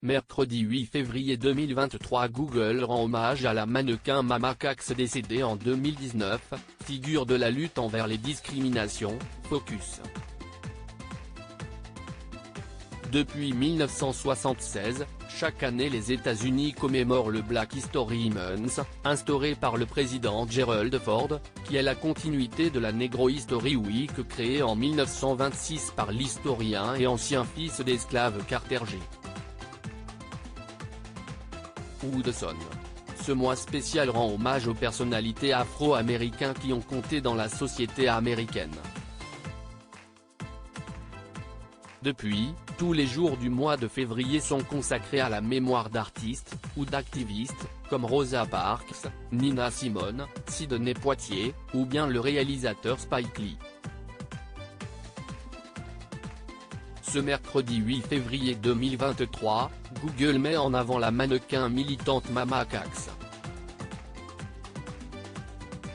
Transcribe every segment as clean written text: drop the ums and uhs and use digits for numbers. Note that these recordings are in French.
Mercredi 8 février 2023, Google rend hommage à la mannequin Mama Cax décédée en 2019, figure de la lutte envers les discriminations, Focus. Depuis 1976, chaque année les États-Unis commémorent le Black History Month, instauré par le président Gerald Ford, qui est la continuité de la Negro History Week créée en 1926 par l'historien et ancien fils d'esclave Carter G. Woodson. Ce mois spécial rend hommage aux personnalités afro-américaines qui ont compté dans la société américaine. Depuis, tous les jours du mois de février sont consacrés à la mémoire d'artistes, ou d'activistes, comme Rosa Parks, Nina Simone, Sidney Poitier, ou bien le réalisateur Spike Lee. Ce mercredi 8 février 2023, Google met en avant la mannequin militante Mama Cax.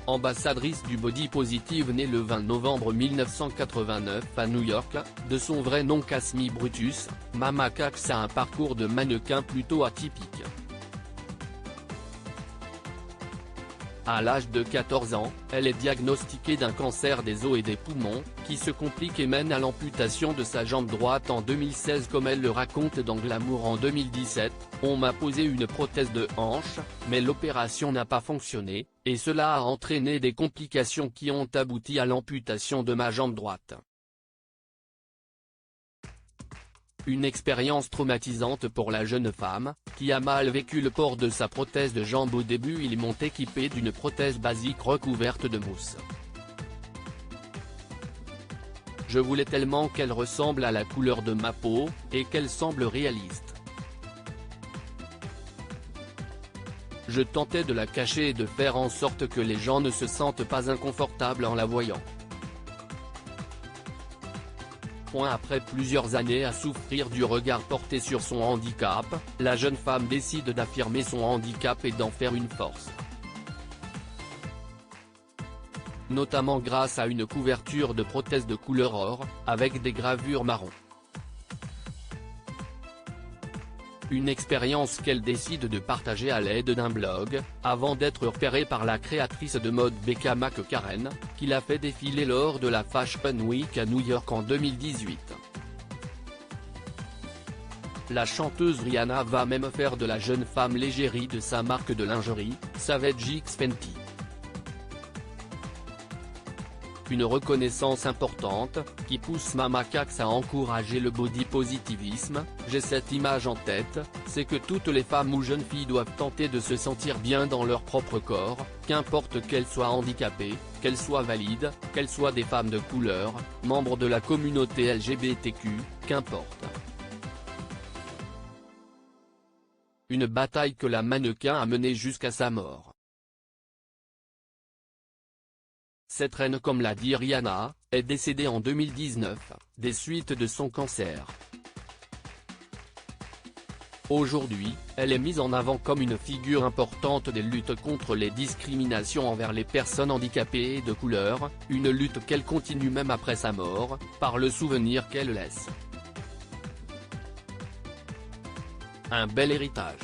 Ambassadrice du body positive née le 20 novembre 1989 à New York, de son vrai nom Casmi Brutus, Mama Cax a un parcours de mannequin plutôt atypique. À l'âge de 14 ans, elle est diagnostiquée d'un cancer des os et des poumons, qui se complique et mène à l'amputation de sa jambe droite en 2016 comme elle le raconte dans Glamour en 2017, on m'a posé une prothèse de hanche, mais l'opération n'a pas fonctionné, et cela a entraîné des complications qui ont abouti à l'amputation de ma jambe droite. Une expérience traumatisante pour la jeune femme, qui a mal vécu le port de sa prothèse de jambe. Au début ils m'ont équipé d'une prothèse basique recouverte de mousse. Je voulais tellement qu'elle ressemble à la couleur de ma peau, et qu'elle semble réaliste. Je tentais de la cacher et de faire en sorte que les gens ne se sentent pas inconfortables en la voyant. Après plusieurs années à souffrir du regard porté sur son handicap, la jeune femme décide d'affirmer son handicap et d'en faire une force. Notamment grâce à une couverture de prothèse de couleur or, avec des gravures marron. Une expérience qu'elle décide de partager à l'aide d'un blog, avant d'être repérée par la créatrice de mode Becca McCarren, qui l'a fait défiler lors de la Fashion Week à New York en 2018. La chanteuse Rihanna va même faire de la jeune femme l'égérie de sa marque de lingerie, Savage X Fenty. Une reconnaissance importante, qui pousse Mama Cax à encourager le body positivisme. J'ai cette image en tête, c'est que toutes les femmes ou jeunes filles doivent tenter de se sentir bien dans leur propre corps, qu'importe qu'elles soient handicapées, qu'elles soient valides, qu'elles soient des femmes de couleur, membres de la communauté LGBTQ, qu'importe. Une bataille que la mannequin a menée jusqu'à sa mort. Cette reine, comme l'a dit Rihanna, est décédée en 2019, des suites de son cancer. Aujourd'hui, elle est mise en avant comme une figure importante des luttes contre les discriminations envers les personnes handicapées et de couleur, une lutte qu'elle continue même après sa mort, par le souvenir qu'elle laisse. Un bel héritage.